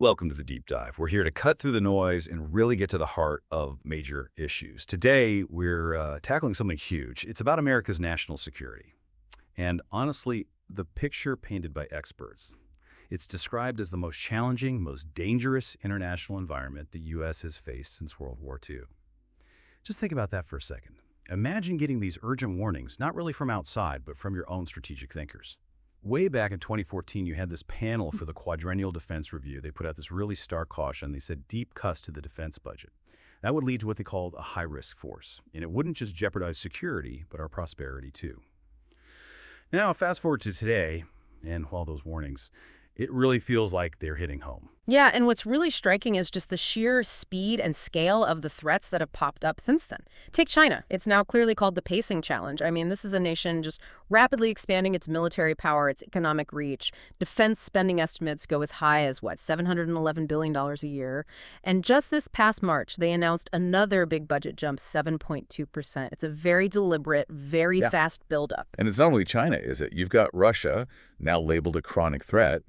Welcome to the Deep Dive. We're here to cut through the noise and really get to the heart of major issues. Today, we're tackling something huge. It's about America's national security. And honestly, the picture painted by experts. It's described as the most challenging, most dangerous international environment the U.S. has faced since World War II. Just think about that for a second. Imagine getting these urgent warnings, not really from outside, but from your own strategic thinkers. Way back in 2014, you had this panel for the Quadrennial Defense Review. They put out this really stark caution. They said deep cuts to the defense budget. That would lead to what they called a high-risk force. And it wouldn't just jeopardize security, but our prosperity too. Now, fast forward to today, and all those warnings, it really feels like they're hitting home. Yeah, and what's really striking is just the sheer speed and scale of the threats that have popped up since then. Take China. It's now clearly called the pacing challenge. I mean, this is a nation just rapidly expanding its military power, its economic reach. Defense spending estimates go as high as, $711 billion a year. And just this past March, they announced another big budget jump, 7.2%. It's a very deliberate, very fast buildup. And it's not only China, is it? You've got Russia, now labeled a chronic threat.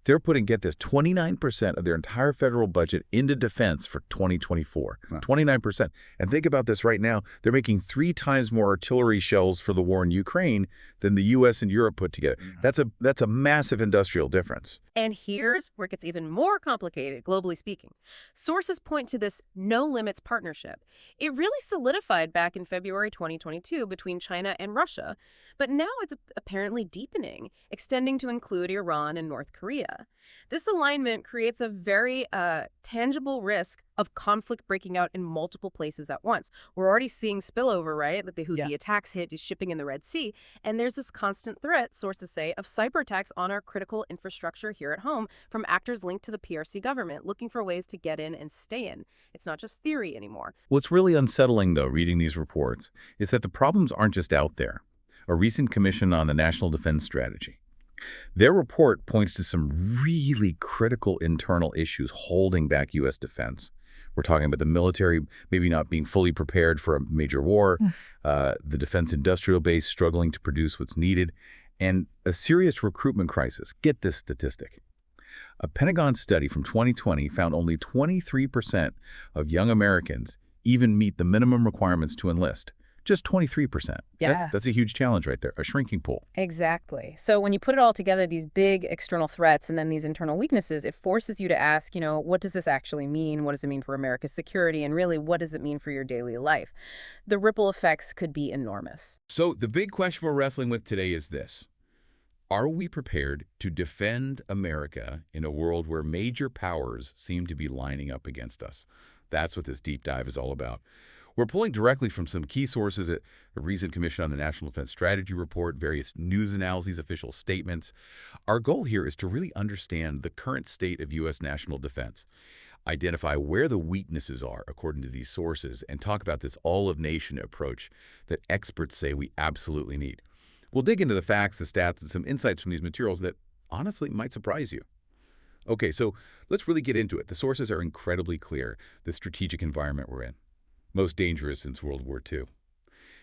They're putting, get this, 29% of their entire federal budget into defense for 2024. 29%. And think about this right now. They're making 3 times more artillery shells for the war in Ukraine than the U.S. and Europe put together. That's a massive industrial difference. And here's where it gets even more complicated, globally speaking. Sources point to this no-limits partnership. It really solidified back in February 2022 between China and Russia, but now it's apparently deepening, extending to include Iran and North Korea. This alignment creates a very tangible risk of conflict breaking out in multiple places at once. We're already seeing spillover, right? That the Houthi attacks hit shipping in the Red Sea. And there's this constant threat, sources say, of cyberattacks on our critical infrastructure here at home from actors linked to the PRC government, looking for ways to get in and stay in. It's not just theory anymore. What's really unsettling, though, reading these reports, is that the problems aren't just out there. A recent commission on the National Defense Strategy. Their report points to some really critical internal issues holding back U.S. defense. We're talking about the military maybe not being fully prepared for a major war, the defense industrial base struggling to produce what's needed, and a serious recruitment crisis. Get this statistic. A Pentagon study from 2020 found only 23% of young Americans even meet the minimum requirements to enlist. Just 23%. Yeah. That's a huge challenge right there, a shrinking pool. Exactly. So when you put it all together, these big external threats and then these internal weaknesses, it forces you to ask, what does this actually mean? What does it mean for America's security? And really, what does it mean for your daily life? The ripple effects could be enormous. So the big question we're wrestling with today is this. Are we prepared to defend America in a world where major powers seem to be lining up against us? That's what this deep dive is all about. We're pulling directly from some key sources at a recent commission on the National Defense Strategy Report, various news analyses, official statements. Our goal here is to really understand the current state of U.S. national defense, identify where the weaknesses are according to these sources, and talk about this all-of-nation approach that experts say we absolutely need. We'll dig into the facts, the stats, and some insights from these materials that honestly might surprise you. Okay, so let's really get into it. The sources are incredibly clear, the strategic environment we're in. Most dangerous since World War II.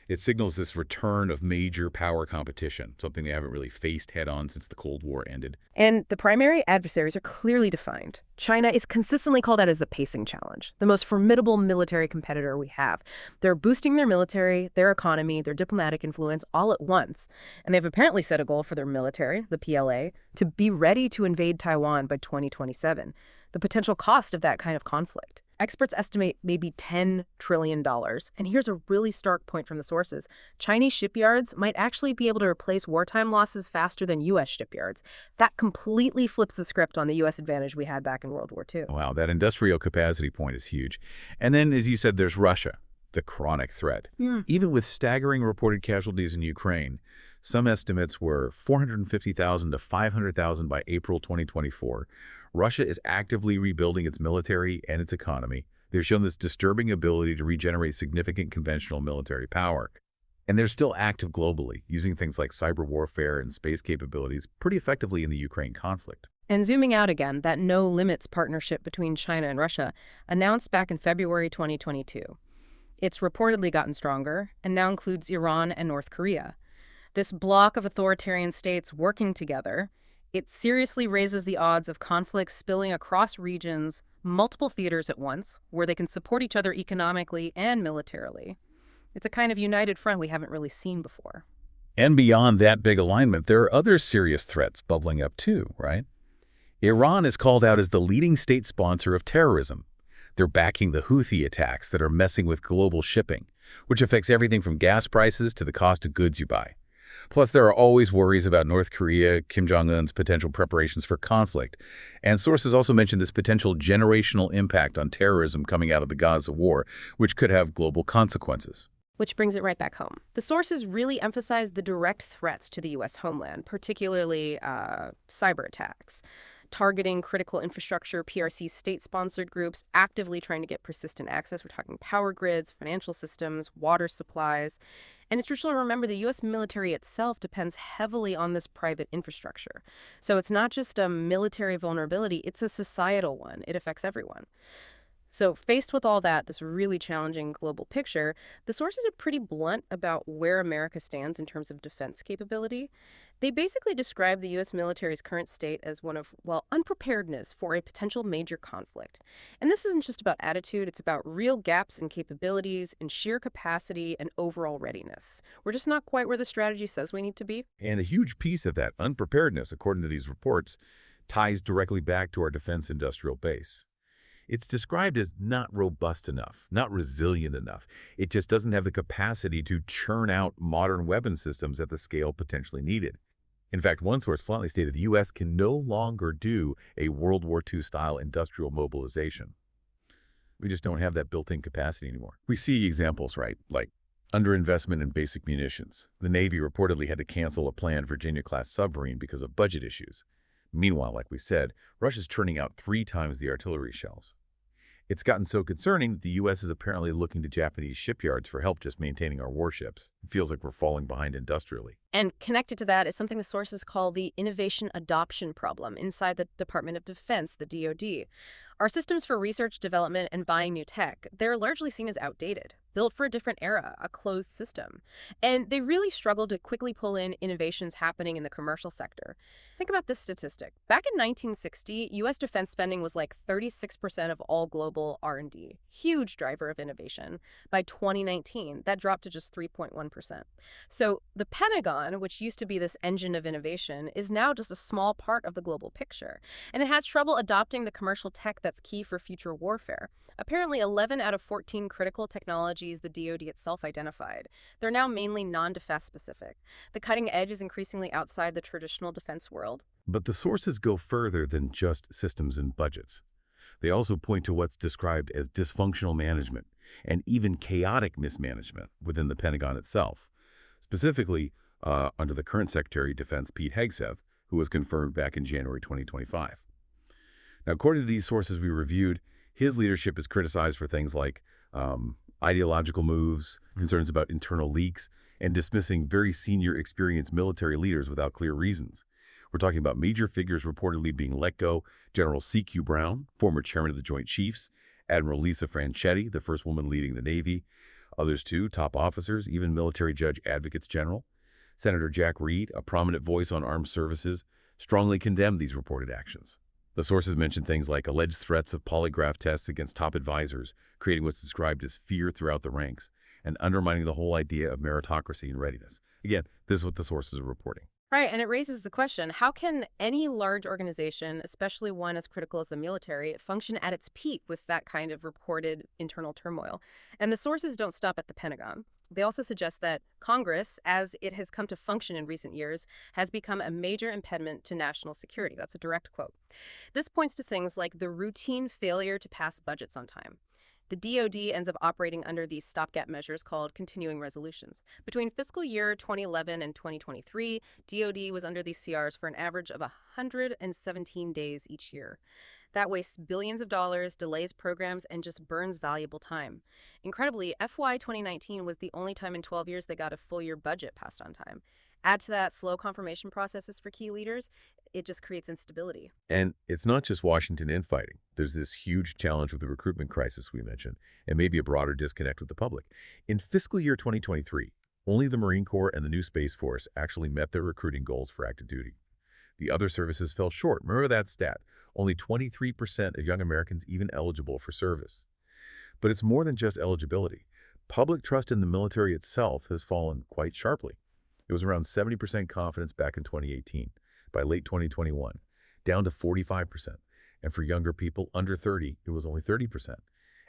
It signals this return of major power competition, something they haven't really faced head-on since the Cold War ended. And the primary adversaries are clearly defined. China is consistently called out as the pacing challenge, the most formidable military competitor we have. They're boosting their military, their economy, their diplomatic influence all at once. And they've apparently set a goal for their military, the PLA, to be ready to invade Taiwan by 2027. The potential cost of that kind of conflict. Experts estimate maybe $10 trillion. And here's a really stark point from the sources. Chinese shipyards might actually be able to replace wartime losses faster than U.S. shipyards. That completely flips the script on the U.S. advantage we had back in World War II. Wow, that industrial capacity point is huge. And then, as you said, there's Russia, the chronic threat. Even with staggering reported casualties in Ukraine, some estimates were 450,000 to 500,000 by April 2024. Russia is actively rebuilding its military and its economy. They've shown this disturbing ability to regenerate significant conventional military power. And they're still active globally, using things like cyber warfare and space capabilities pretty effectively in the Ukraine conflict. And zooming out again, that no-limits partnership between China and Russia, announced back in February 2022. It's reportedly gotten stronger and now includes Iran and North Korea. This bloc of authoritarian states working together, It seriously raises the odds of conflicts spilling across regions, multiple theaters at once, where they can support each other economically and militarily. It's a kind of united front we haven't really seen before. And beyond that big alignment, there are other serious threats bubbling up too, right? Iran is called out as the leading state sponsor of terrorism. They're backing the Houthi attacks that are messing with global shipping, which affects everything from gas prices to the cost of goods you buy. Plus, there are always worries about North Korea, Kim Jong-un's potential preparations for conflict. And sources also mention this potential generational impact on terrorism coming out of the Gaza war, which could have global consequences. Which brings it right back home. The sources really emphasize the direct threats to the U.S. homeland, particularly cyberattacks, targeting critical infrastructure, PRC state-sponsored groups, actively trying to get persistent access. We're talking power grids, financial systems, water supplies. And it's crucial to remember the U.S. military itself depends heavily on this private infrastructure. So it's not just a military vulnerability, it's a societal one. It affects everyone. So faced with all that, this really challenging global picture, the sources are pretty blunt about where America stands in terms of defense capability. They basically describe the U.S. military's current state as one of, well, unpreparedness for a potential major conflict. And this isn't just about attitude, it's about real gaps in capabilities, in sheer capacity, and overall readiness. We're just not quite where the strategy says we need to be. And a huge piece of that unpreparedness, according to these reports, ties directly back to our defense industrial base. It's described as not robust enough, not resilient enough. It just doesn't have the capacity to churn out modern weapon systems at the scale potentially needed. In fact, one source flatly stated the U.S. can no longer do a World War II-style industrial mobilization. We just don't have that built-in capacity anymore. We see examples, right, like underinvestment in basic munitions. The Navy reportedly had to cancel a planned Virginia-class submarine because of budget issues. Meanwhile, like we said, Russia's churning out 3 times the artillery shells. It's gotten so concerning that the U.S. is apparently looking to Japanese shipyards for help just maintaining our warships. It feels like we're falling behind industrially. And connected to that is something the sources call the innovation adoption problem inside the Department of Defense, the DoD. Our systems for research, development, and buying new tech, they're largely seen as outdated, built for a different era, a closed system. And they really struggle to quickly pull in innovations happening in the commercial sector. Think about this statistic. Back in 1960, U.S. defense spending was like 36% of all global R&D. Huge driver of innovation. By 2019, that dropped to just 3.1%. So the Pentagon, which used to be this engine of innovation, is now just a small part of the global picture. And it has trouble adopting the commercial tech that's key for future warfare. Apparently, 11 out of 14 critical technologies the DoD itself identified. They're now mainly non-defense specific. The cutting edge is increasingly outside the traditional defense world. But the sources go further than just systems and budgets. They also point to what's described as dysfunctional management and even chaotic mismanagement within the Pentagon itself. Specifically, under the current Secretary of Defense, Pete Hegseth, who was confirmed back in January 2025. Now, according to these sources we reviewed, his leadership is criticized for things like ideological moves, concerns about internal leaks, and dismissing very senior, experienced military leaders without clear reasons. We're talking about major figures reportedly being let go: General C.Q. Brown, former chairman of the Joint Chiefs, Admiral Lisa Franchetti, the first woman leading the Navy, others too, top officers, even military judge advocates general. Senator Jack Reed, a prominent voice on armed services, strongly condemned these reported actions. The sources mention things like alleged threats of polygraph tests against top advisors, creating what's described as fear throughout the ranks, and undermining the whole idea of meritocracy and readiness. Again, this is what the sources are reporting. Right, and it raises the question, how can any large organization, especially one as critical as the military, function at its peak with that kind of reported internal turmoil? And the sources don't stop at the Pentagon. They also suggest that Congress, as it has come to function in recent years, has become a major impediment to national security. That's a direct quote. This points to things like the routine failure to pass budgets on time. The DoD ends up operating under these stopgap measures called continuing resolutions. Between fiscal year 2011 and 2023, DoD was under these CRs for an average of 117 days each year. That wastes billions of dollars, delays programs, and just burns valuable time. Incredibly, FY 2019 was the only time in 12 years they got a full-year budget passed on time. Add to that slow confirmation processes for key leaders, it just creates instability. And it's not just Washington infighting. There's this huge challenge with the recruitment crisis we mentioned, and maybe a broader disconnect with the public. In fiscal year 2023, only the Marine Corps and the new Space Force actually met their recruiting goals for active duty. The other services fell short. Remember that stat. Only 23% of young Americans even eligible for service. But it's more than just eligibility. Public trust in the military itself has fallen quite sharply. It was around 70% confidence back in 2018. By late 2021, down to 45%. And for younger people under 30, it was only 30%.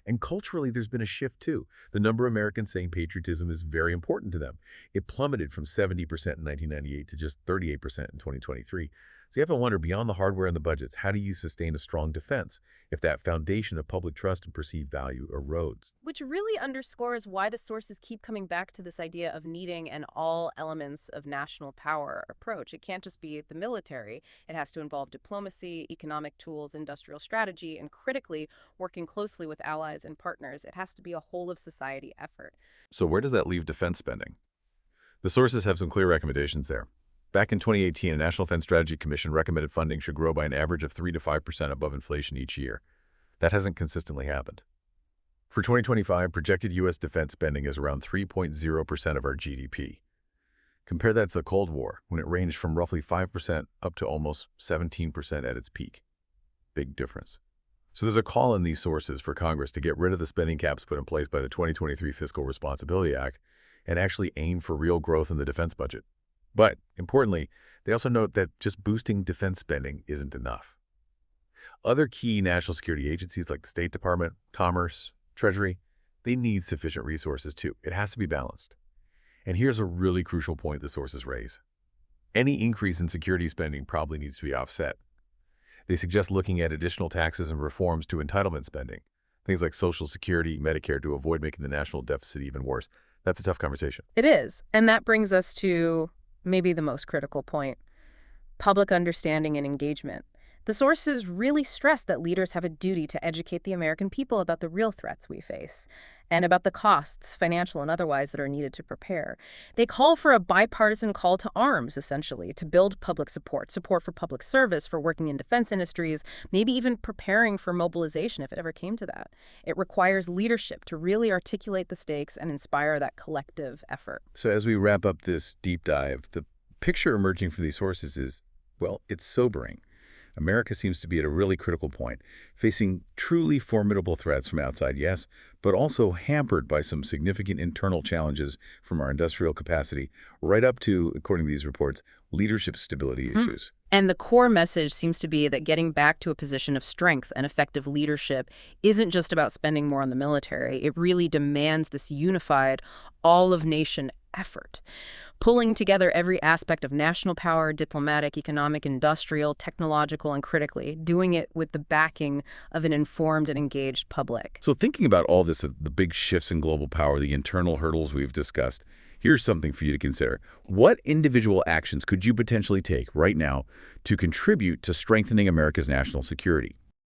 And culturally, there's been a shift too. The number of Americans saying patriotism is very important to them. It plummeted from 70% in 1998 to just 38% in 2023. So you have to wonder, beyond the hardware and the budgets, how do you sustain a strong defense if that foundation of public trust and perceived value erodes? Which really underscores why the sources keep coming back to this idea of needing an all elements of national power approach. It can't just be the military. It has to involve diplomacy, economic tools, industrial strategy, and critically, working closely with allies and partners. It has to be a whole-of-society effort. So where does that leave defense spending? The sources have some clear recommendations there. Back in 2018, a National Defense Strategy Commission recommended funding should grow by an average of 3 to 5% above inflation each year. That hasn't consistently happened. For 2025, projected U.S. defense spending is around 3.0% of our GDP. Compare that to the Cold War, when it ranged from roughly 5% up to almost 17% at its peak. Big difference. So there's a call in these sources for Congress to get rid of the spending caps put in place by the 2023 Fiscal Responsibility Act and actually aim for real growth in the defense budget. But, importantly, they also note that just boosting defense spending isn't enough. Other key national security agencies like the State Department, Commerce, Treasury, they need sufficient resources too. It has to be balanced. And here's a really crucial point the sources raise. Any increase in security spending probably needs to be offset. They suggest looking at additional taxes and reforms to entitlement spending, things like Social Security, Medicare, to avoid making the national deficit even worse. That's a tough conversation. It is. And that brings us to maybe the most critical point: public understanding and engagement. The sources really stress that leaders have a duty to educate the American people about the real threats we face and about the costs, financial and otherwise, that are needed to prepare. They call for a bipartisan call to arms, essentially, to build public support for public service, for working in defense industries, maybe even preparing for mobilization if it ever came to that. It requires leadership to really articulate the stakes and inspire that collective effort. So as we wrap up this deep dive, the picture emerging from these sources is, well, it's sobering. America seems to be at a really critical point, facing truly formidable threats from outside, yes, but also hampered by some significant internal challenges from our industrial capacity, right up to, according to these reports, leadership stability issues. And the core message seems to be that getting back to a position of strength and effective leadership isn't just about spending more on the military. It really demands this unified, all-of-nation effort, pulling together every aspect of national power, diplomatic, economic, industrial, technological, and critically, doing it with the backing of an informed and engaged public. So thinking about all this, the big shifts in global power, the internal hurdles we've discussed, here's something for you to consider. What individual actions could you potentially take right now to contribute to strengthening America's national security?